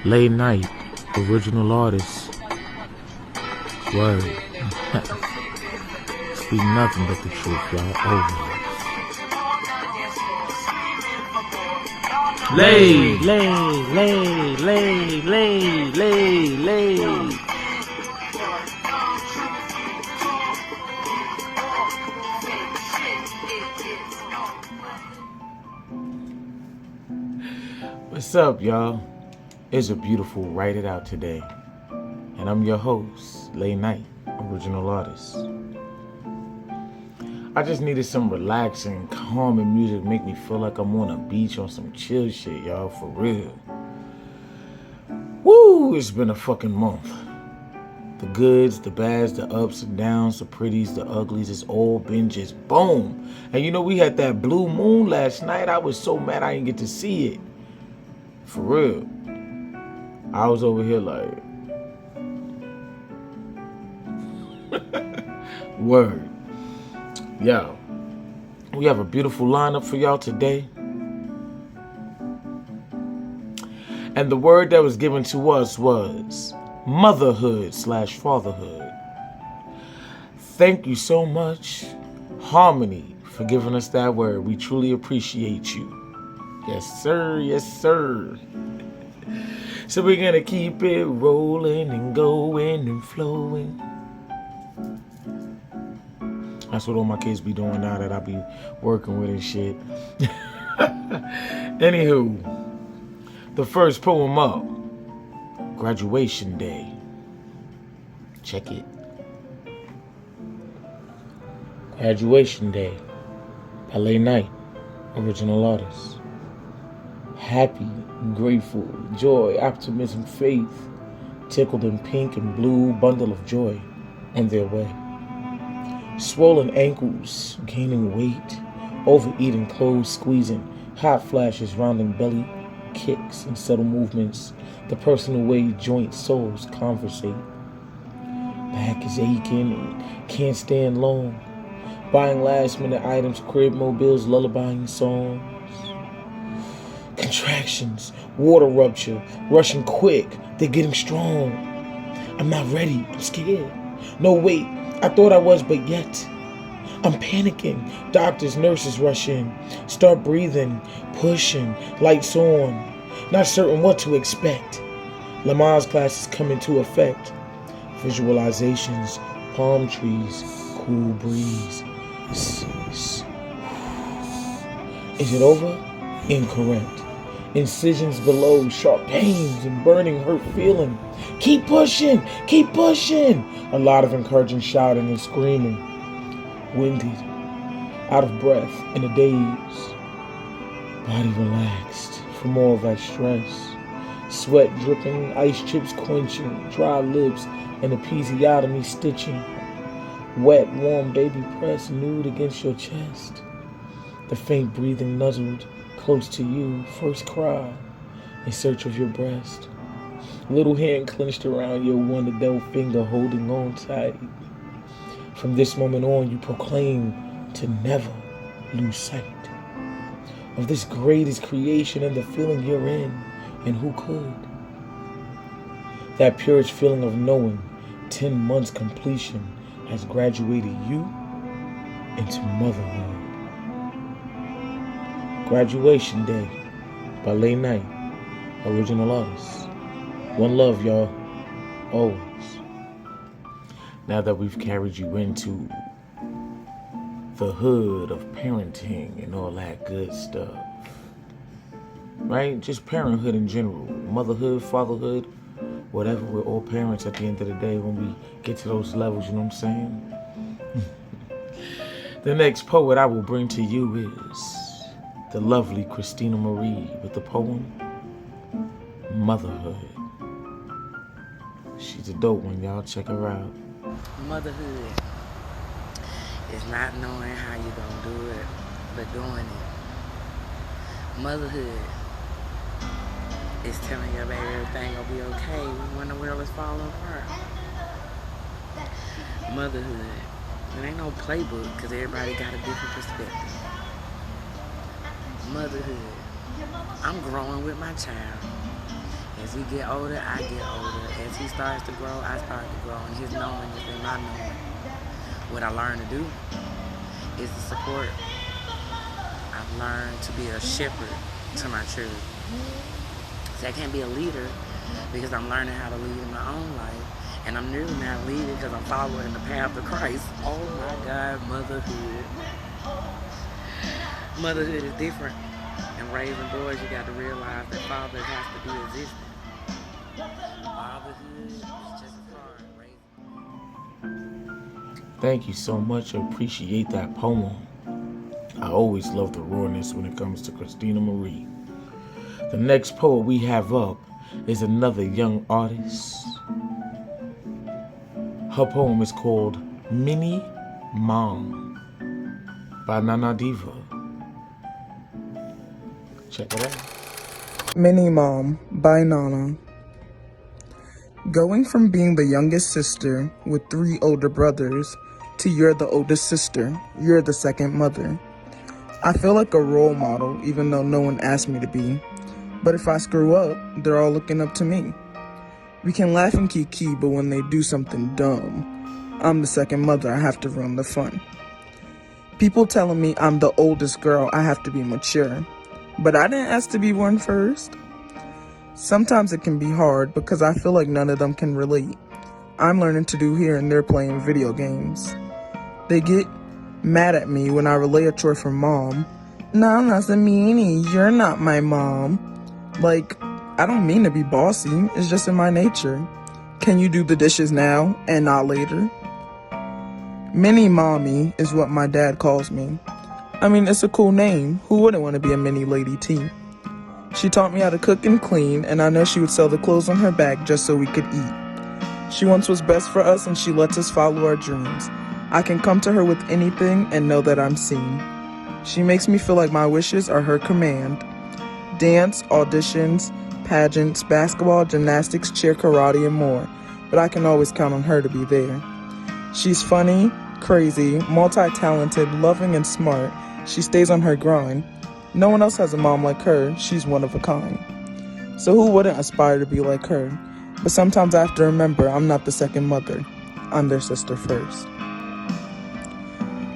LayyKnight, original artist. Word. Speak nothing but the truth, y'all. Always. Lay. What's up, y'all? It's a beautiful Write It Out today. And I'm your host, LayyKnight, original artist. I just needed some relaxing, calming music, make me feel like I'm on a beach on some chill shit, y'all, for real. Woo, it's been a fucking month. The goods, the bads, the ups and downs, the pretties, the uglies, it's all been just boom. And you know, we had that blue moon last night. I was so mad I didn't get to see it. For real. I was over here like... Word. Yo, we have a beautiful lineup for y'all today. And the word that was given to us was motherhood/fatherhood. Thank you so much, Harmony, for giving us that word. We truly appreciate you. Yes, sir. Yes, sir. So we're going to keep it rolling and going and flowing. That's what all my kids be doing now that I be working with and shit. Anywho, the first poem up, Graduation Day. Check it. Graduation Day by LayyKnight, original artist. Happy, grateful, joy, optimism, faith, tickled in pink and blue, bundle of joy on their way. Swollen ankles, gaining weight, overeating clothes, squeezing, hot flashes, rounding belly, kicks and subtle movements, the personal way joint souls conversate. Back is aching and can't stand long, buying last minute items, crib mobiles, lullabying songs. Contractions, water rupture, rushing quick, they're getting strong. I'm not ready, I'm scared. No, wait, I thought I was, but yet I'm panicking. Doctors, nurses rush in, start breathing, pushing, lights on, not certain what to expect. Lamaze classes come into effect. Visualizations, palm trees, cool breeze. Is it over? Incorrect. Incisions below, sharp pains and burning hurt feeling. Keep pushing, keep pushing. A lot of encouraging shouting and screaming. Winded, out of breath, in a daze. Body relaxed from all that stress. Sweat dripping, ice chips quenching, dry lips and episiotomy stitching. Wet, warm baby press nude against your chest. The faint breathing nuzzled close to you, first cry in search of your breast. Little hand clenched around your one adult finger holding on tight. From this moment on, you proclaim to never lose sight of this greatest creation and the feeling you're in, and who could? That purest feeling of knowing 10 months completion has graduated you into motherhood. Graduation Day by LayyKnight, original artist. One love, y'all. Always. Now that we've carried you into the hood of parenting and all that good stuff, right? Just parenthood in general. Motherhood, fatherhood, whatever. We're all parents at the end of the day when we get to those levels, you know what I'm saying? The next poet I will bring to you is the lovely Christina Marie with the poem, Motherhood. She's a dope one, y'all. Check her out. Motherhood is not knowing how you're going to do it, but doing it. Motherhood is telling your baby everything going to be okay when the world is falling apart. Motherhood, it ain't no playbook because everybody got a different perspective. Motherhood, I'm growing with my child. As he get older, I get older. As he starts to grow, I start to grow. And his knowing is in my knowing. What I learned to do is to support. I've learned to be a shepherd to my children. So I can't be a leader because I'm learning how to lead in my own life. And I'm nearly not leading because I'm following the path of Christ. Oh my God, motherhood. Motherhood is different. And raising boys, you got to realize that father has to be existing. Fatherhood is just as hard. Thank you so much. I appreciate that poem. I always love the rawness when it comes to Christina Marie. The next poet we have up is another young artist. Her poem is called Mini Mom by Nana Diva. Check it out. Mini Mom by Nana. Going from being the youngest sister with 3 older brothers to you're the oldest sister, you're the second mother. I feel like a role model even though no one asked me to be. But if I screw up, they're all looking up to me. We can laugh and kiki, but when they do something dumb, I'm the second mother, I have to run the fun. People telling me I'm the oldest girl, I have to be mature. But I didn't ask to be born first. Sometimes it can be hard because I feel like none of them can relate. I'm learning to do here and they're playing video games. They get mad at me when I relay a chore from mom. No, that's a meanie, you're not my mom. Like, I don't mean to be bossy, it's just in my nature. Can you do the dishes now and not later? Mini Mommy is what my dad calls me. I mean, it's a cool name. Who wouldn't want to be a mini Lady T? She taught me how to cook and clean, and I know she would sell the clothes on her back just so we could eat. She wants what's best for us, and she lets us follow our dreams. I can come to her with anything and know that I'm seen. She makes me feel like my wishes are her command. Dance, auditions, pageants, basketball, gymnastics, cheer, karate, and more. But I can always count on her to be there. She's funny, crazy, multi-talented, loving, and smart. She stays on her grind. No one else has a mom like her. She's one of a kind. So who wouldn't aspire to be like her? But sometimes I have to remember I'm not the second mother. I'm their sister first.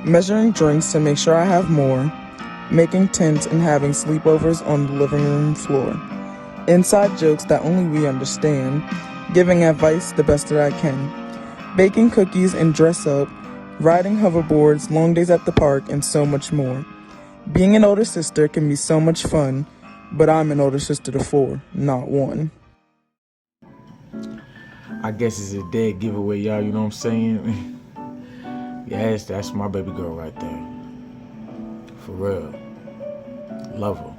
Measuring drinks to make sure I have more. Making tents and having sleepovers on the living room floor. Inside jokes that only we understand. Giving advice the best that I can. Baking cookies and dress up. Riding hoverboards, long days at the park, and so much more. Being an older sister can be so much fun, but I'm an older sister to 4, not 1. I guess it's a dead giveaway, y'all, you know what I'm saying? Yes, that's my baby girl right there. For real. Love her.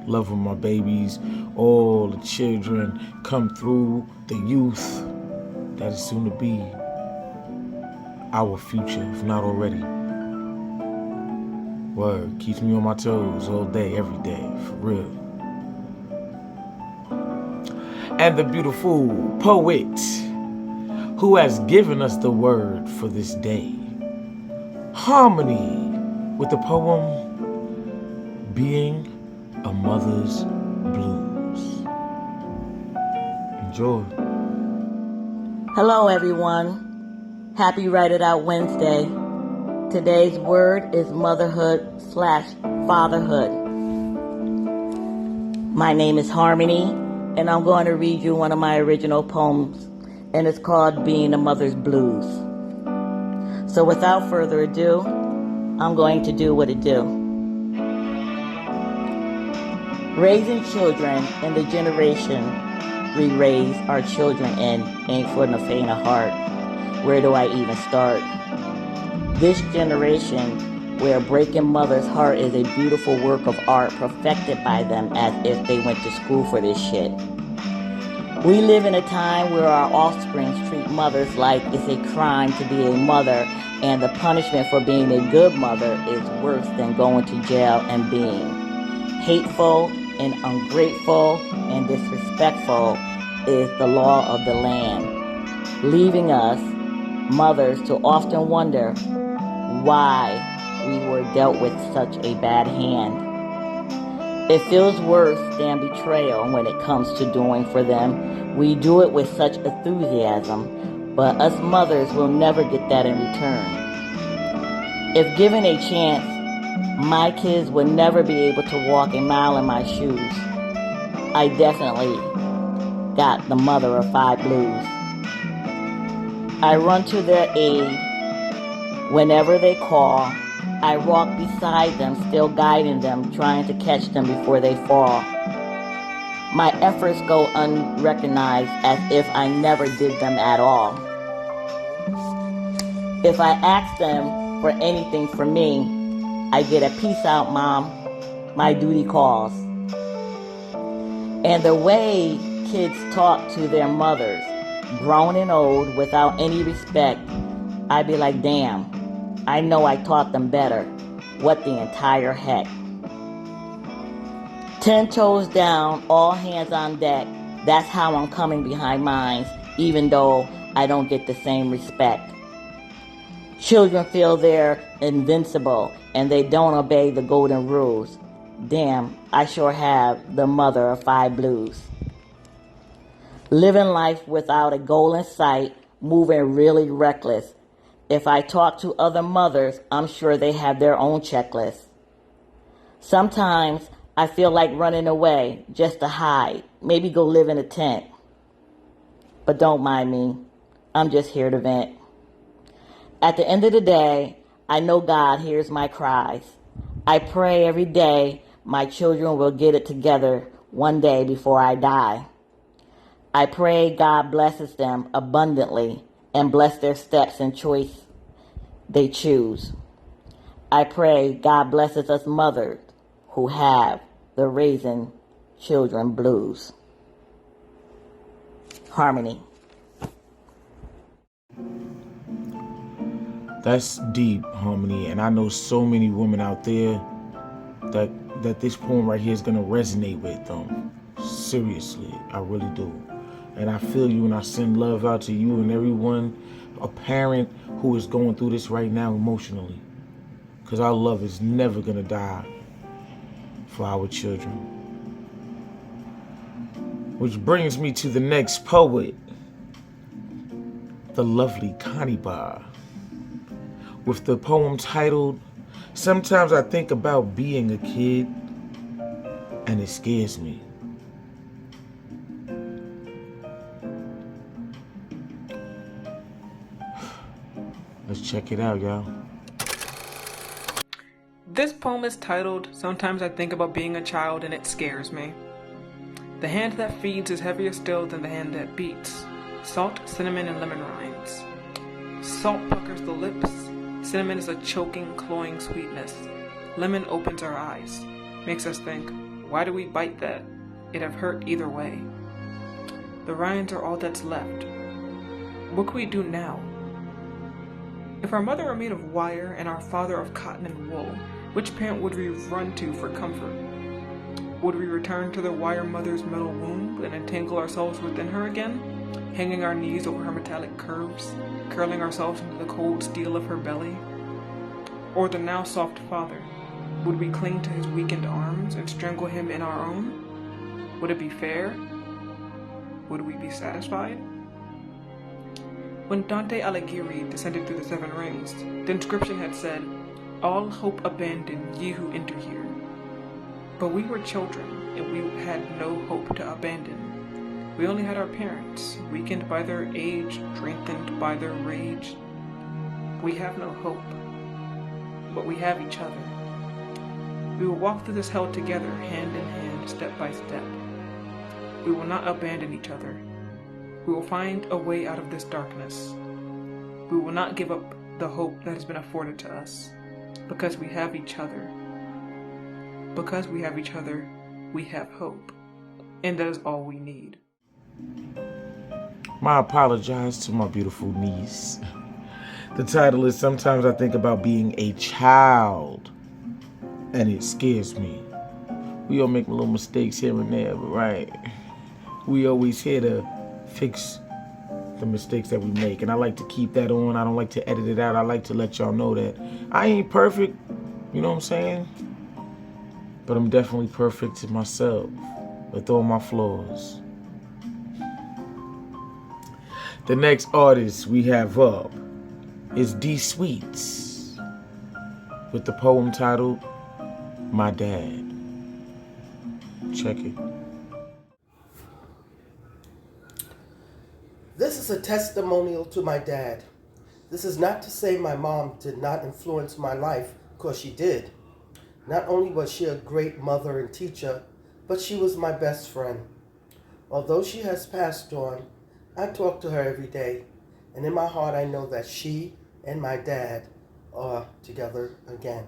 Love when my babies, all the children come through, the youth that is soon to be our future, if not already. Word, keeps me on my toes all day, every day, for real. And the beautiful poet who has given us the word for this day. Harmony with the poem Being a Mother's Blues. Enjoy. Hello everyone. Happy Write It Out Wednesday. Today's word is motherhood/fatherhood. My name is Harmony, and I'm going to read you one of my original poems, and it's called Being a Mother's Blues. So without further ado, I'm going to do what it do. Raising children in the generation we raise our children in ain't for the faint of heart. Where do I even start? This generation where breaking mother's heart is a beautiful work of art perfected by them as if they went to school for this shit. We live in a time where our offspring treat mothers like it's a crime to be a mother, and the punishment for being a good mother is worse than going to jail and being hateful and ungrateful and disrespectful is the law of the land, leaving us mothers to often wonder why we were dealt with such a bad hand. It feels worse than betrayal when it comes to doing for them. We do it with such enthusiasm, but us mothers will never get that in return. If given a chance, my kids would never be able to walk a mile in my shoes. I definitely got the mother of 5 blues. I run to their aid whenever they call. I walk beside them, still guiding them, trying to catch them before they fall. My efforts go unrecognized as if I never did them at all. If I ask them for anything from me, I get a peace out, Mom. My duty calls. And the way kids talk to their mothers, grown and old, without any respect, I be like, damn, I know I taught them better. What the entire heck? 10 toes down, all hands on deck. That's how I'm coming behind mines, even though I don't get the same respect. Children feel they're invincible and they don't obey the golden rules. Damn, I sure have the mother of 5 blues. Living life without a goal in sight, moving really reckless. If I talk to other mothers, I'm sure they have their own checklist. Sometimes I feel like running away just to hide, maybe go live in a tent. But don't mind me, I'm just here to vent. At the end of the day, I know God hears my cries. I pray every day my children will get it together one day before I die. I pray God blesses them abundantly and bless their steps and choice they choose. I pray God blesses us mothers who have the raising children blues. Harmony. That's deep, Harmony, and I know so many women out there that this poem right here is gonna resonate with them. Seriously, I really do. And I feel you, and I send love out to you and everyone, a parent who is going through this right now emotionally. Because our love is never gonna die for our children. Which brings me to the next poet, the lovely Connie Bar, with the poem titled, Sometimes I Think About Being a Kid and It Scares Me. Let's check it out, y'all. This poem is titled, Sometimes I Think About Being a Child and It Scares Me. The hand that feeds is heavier still than the hand that beats. Salt, cinnamon, and lemon rinds. Salt puckers the lips. Cinnamon is a choking, cloying sweetness. Lemon opens our eyes. Makes us think, why do we bite that? It'd have hurt either way. The rinds are all that's left. What can we do now? If our mother were made of wire and our father of cotton and wool, which parent would we run to for comfort? Would we return to the wire mother's metal womb and entangle ourselves within her again, hanging our knees over her metallic curves, curling ourselves into the cold steel of her belly? Or the now soft father, would we cling to his weakened arms and strangle him in our own? Would it be fair? Would we be satisfied? When Dante Alighieri descended through the 7 rings, the inscription had said, All hope abandon, ye who enter here. But we were children, and we had no hope to abandon. We only had our parents, weakened by their age, strengthened by their rage. We have no hope, but we have each other. We will walk through this hell together, hand in hand, step by step. We will not abandon each other. We will find a way out of this darkness. We will not give up the hope that has been afforded to us, because we have each other. Because we have each other, we have hope. And that is all we need. I apologize to my beautiful niece. The title is Sometimes I Think About Being a Child and It Scares Me. We all make little mistakes here and there, but right, we always here to fix the mistakes that we make. And I like to keep that on. I don't like to edit it out. I like to let y'all know that I ain't perfect. You know what I'm saying? but I'm definitely perfect to myself with all my flaws. The next artist we have up is D Sweets with the poem titled My Dad. Check it. This is a testimonial to my dad. This is not to say my mom did not influence my life, because she did. Not only was she a great mother and teacher, but she was my best friend. Although she has passed on, I talk to her every day, and in my heart I know that she and my dad are together again.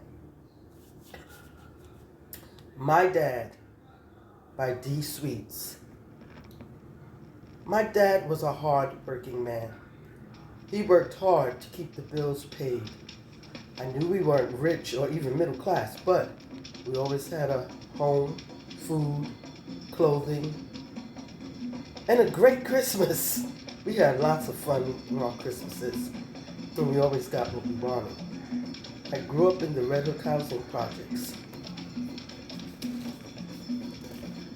My Dad by D Sweets. My dad was a hard-working man. He worked hard to keep the bills paid. I knew we weren't rich or even middle class, but we always had a home, food, clothing, and a great Christmas. We had lots of fun on our Christmases, and we always got what we wanted. I grew up in the Red Hook housing projects.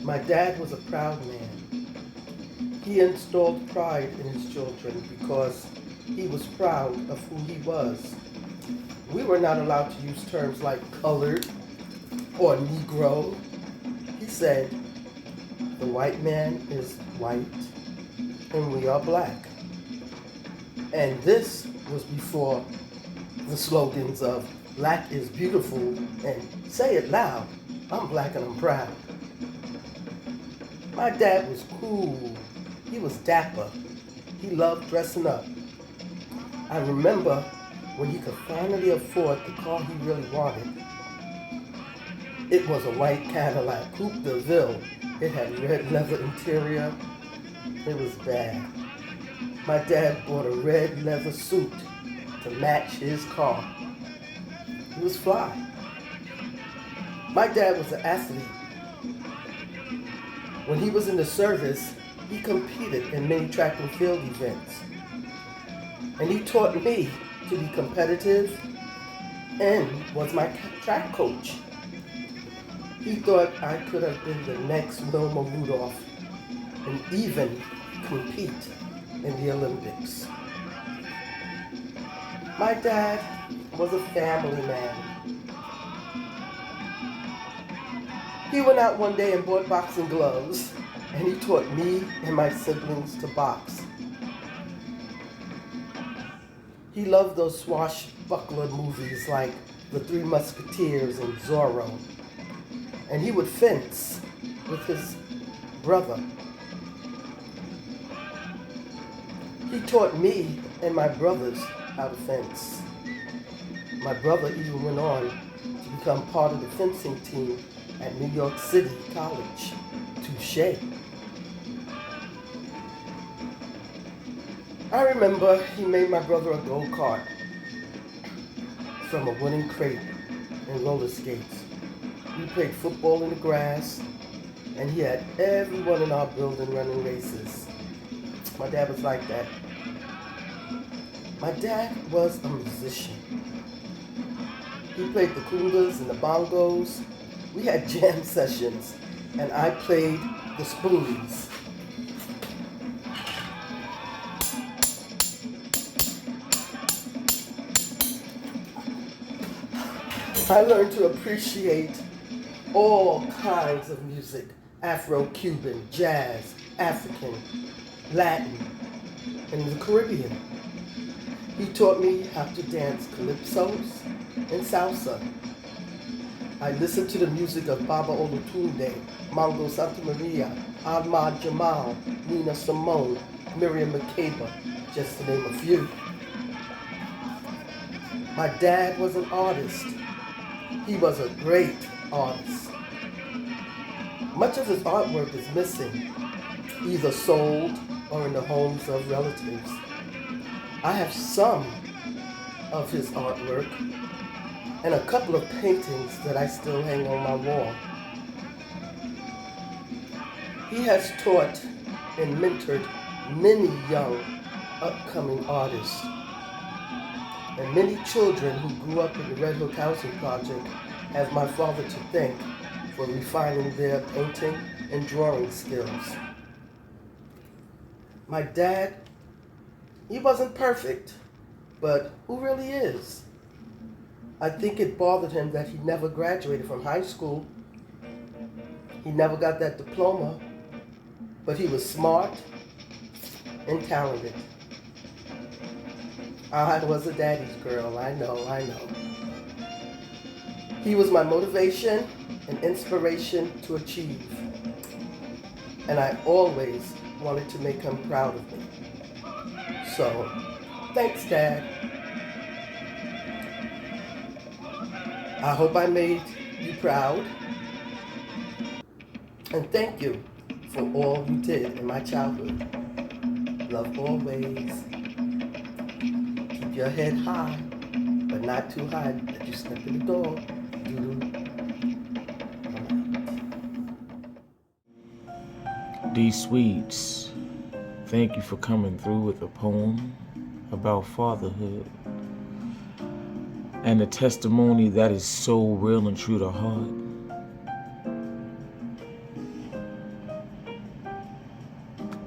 My dad was a proud man. He installed pride in his children because he was proud of who he was. We were not allowed to use terms like colored or Negro. He said, the white man is white and we are black. And this was before the slogans of black is beautiful and say it loud, I'm black and I'm proud. My dad was cool. He was dapper. He loved dressing up. I remember when he could finally afford the car he really wanted. It was a white Cadillac Coupe de Ville. It had red leather interior. It was bad. My dad bought a red leather suit to match his car. He was fly. My dad was an athlete. When he was in the service, he competed in many track and field events. And he taught me to be competitive and was my track coach. He thought I could have been the next Wilma Rudolph and even compete in the Olympics. My dad was a family man. He went out one day and bought boxing gloves, and he taught me and my siblings to box. He loved those swashbuckler movies like The Three Musketeers and Zorro. And he would fence with his brother. He taught me and my brothers how to fence. My brother even went on to become part of the fencing team at New York City College. Touché. I remember he made my brother a go-kart from a wooden crate and roller skates. We played football in the grass, and he had everyone in our building running races. My dad was like that. My dad was a musician. He played the congas and the bongos. We had jam sessions, and I played the spoons. I learned to appreciate all kinds of music: Afro-Cuban, jazz, African, Latin, and the Caribbean. He taught me how to dance calypsos and salsa. I listened to the music of Baba Olatunde, Mongo Santa Maria, Ahmad Jamal, Nina Simone, Miriam Makeba, just to name a few. My dad was an artist. He was a great artist. Much of his artwork is missing, either sold or in the homes of relatives. I have some of his artwork and a couple of paintings that I still hang on my wall. He has taught and mentored many young, upcoming artists. And many children who grew up in the Red Hook Housing Project have my father to thank for refining their painting and drawing skills. My dad, he wasn't perfect, but who really is? I think it bothered him that he never graduated from high school. He never got that diploma, but he was smart and talented. I was a daddy's girl, I know. He was my motivation and inspiration to achieve. And I always wanted to make him proud of me. So, thanks, Dad. I hope I made you proud. And thank you for all you did in my childhood. Love always. Keep your head high, but not too high that you step in the door. D Sweets, thank you for coming through with a poem about fatherhood and a testimony that is so real and true to heart.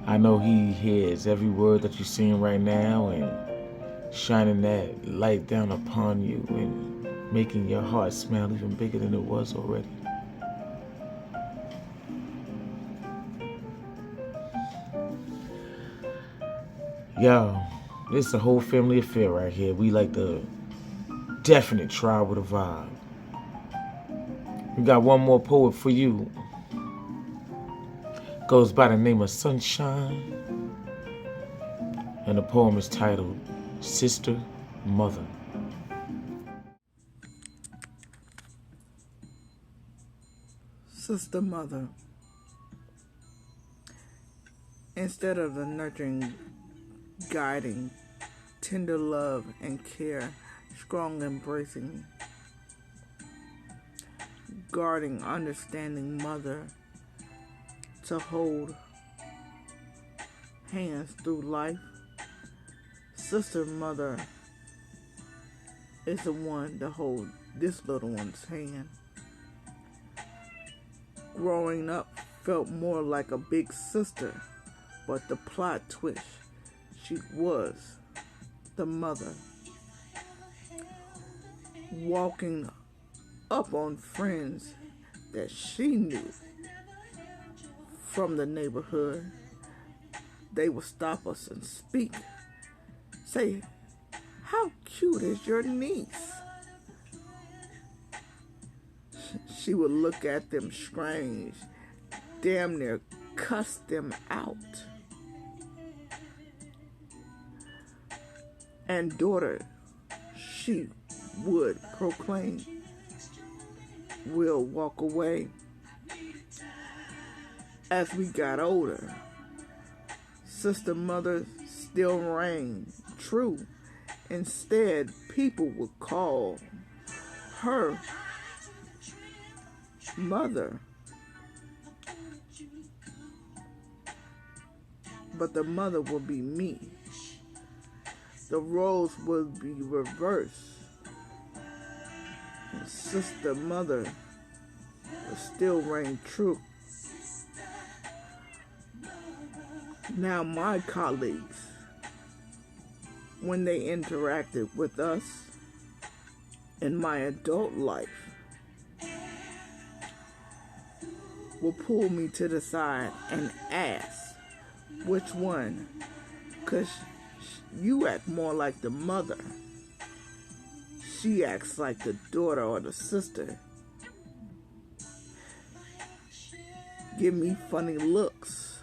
I know he hears every word that you're saying right now and shining that light down upon you and making your heart smile even bigger than it was already. Yo, this is a whole family affair right here. We like the definite tribe with a vibe. We got one more poet for you. Goes by the name of Sunshine. And the poem is titled Sister, Mother. Sister Mother. Instead of the nurturing, guiding, tender love and care, strong embracing, guarding, understanding mother, to hold hands through life, Sister Mother is the one to hold this little one's hand. Growing up felt more like a big sister, but the plot twist, she was the mother. Walking up on friends that she knew from the neighborhood, they would stop us and speak. Say, how cute is your niece? She would look at them strange, damn near cuss them out. And daughter, she would proclaim, we'll walk away. As we got older, Sister Mother still reigned true. Instead, people would call her Mother. But the mother would be me. The roles would be reversed. And Sister Mother would still reign true. Now my colleagues, when they interacted with us in my adult life, will pull me to the side and ask, which one? 'Cause you act more like the mother. She acts like the daughter or the sister. Give me funny looks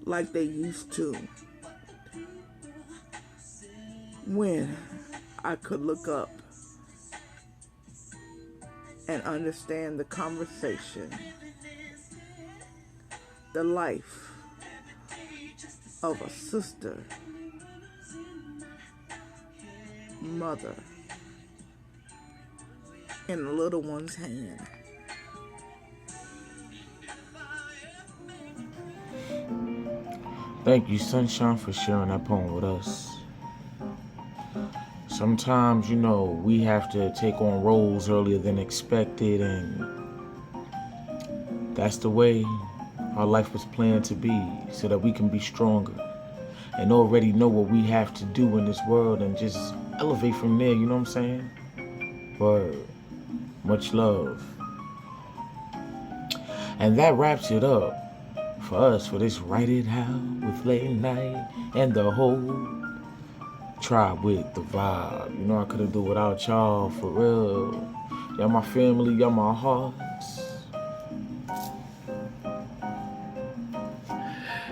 like they used to, when I could look up and understand the conversation, the life of a sister, mother, in a little one's hand. Thank you, Sunshine, for sharing that poem with us. Sometimes, we have to take on roles earlier than expected, and that's the way our life was planned to be, so that we can be stronger and already know what we have to do in this world and just elevate from there, you know what I'm saying? Word. Much love. And that wraps it up for us for this Write It Out with LayyKnight and the whole tribe with the vibe. I couldn't do without y'all, for real. Y'all my family, y'all my hearts.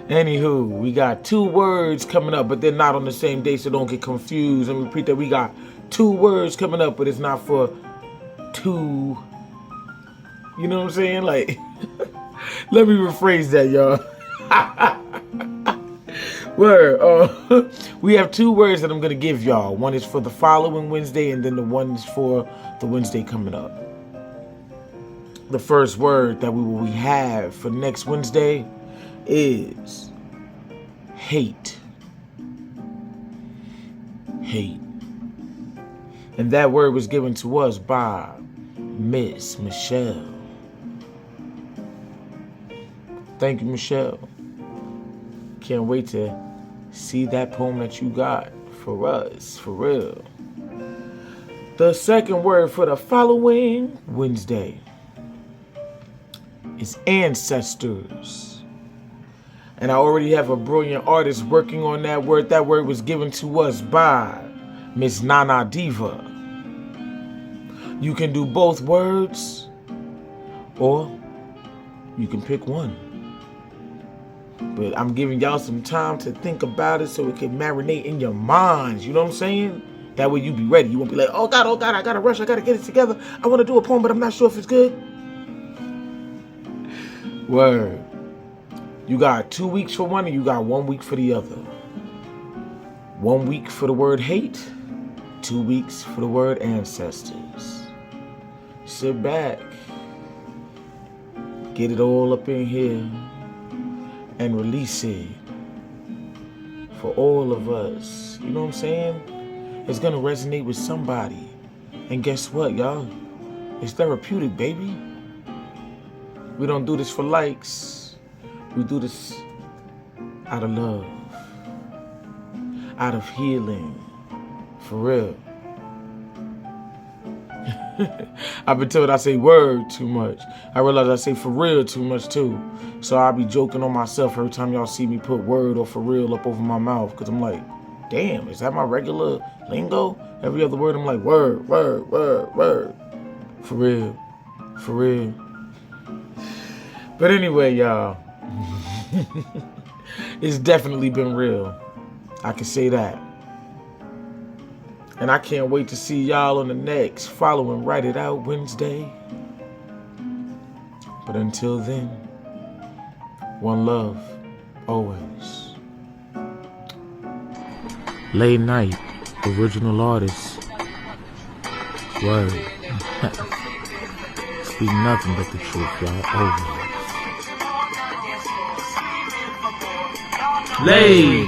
Anywho, we got 2 words coming up, but they're not on the same day, so don't get confused. Let me repeat that. We got 2 words coming up, but it's not for 2. You know what I'm saying? Like, let me rephrase that, y'all. Word. We have 2 words that I'm going to give y'all. One is for the following Wednesday, and then the one is for the Wednesday coming up. The first word that we have for next Wednesday is hate. Hate. And that word was given to us by Miss Michelle. Thank you, Michelle. Can't wait to see that poem that you got for us, for real. The second word for the following Wednesday is ancestors. And I already have a brilliant artist working on that word. That word was given to us by Miss Nana Diva. You can do both words, or you can pick one. But I'm giving y'all some time to think about it so it can marinate in your minds. You know what I'm saying? That way you be ready. You won't be like, oh God, I gotta rush. I gotta get it together. I want to do a poem, but I'm not sure if it's good. Word. You got 2 weeks for one, and you got 1 week for the other. 1 week for the word hate, 2 weeks for the word ancestors. Sit back, get it all up in here, and release it for all of us. You know what I'm saying? It's gonna resonate with somebody. And guess what, y'all? It's therapeutic, baby. We don't do this for likes. We do this out of love, out of healing, for real. I've been told I say word too much. I realize I say for real too much too. So I'll be joking on myself every time y'all see me put word or for real up over my mouth, because I'm like, damn, is that my regular lingo? Every other word I'm like, word, word, word, word. For real, for real. But anyway, y'all, it's definitely been real. I can say that. And I can't wait to see y'all on the next following Write It Out Wednesday. But until then, one love, always. LayyKnight, original artist. Word. Speak nothing but the truth, y'all, always. Lay.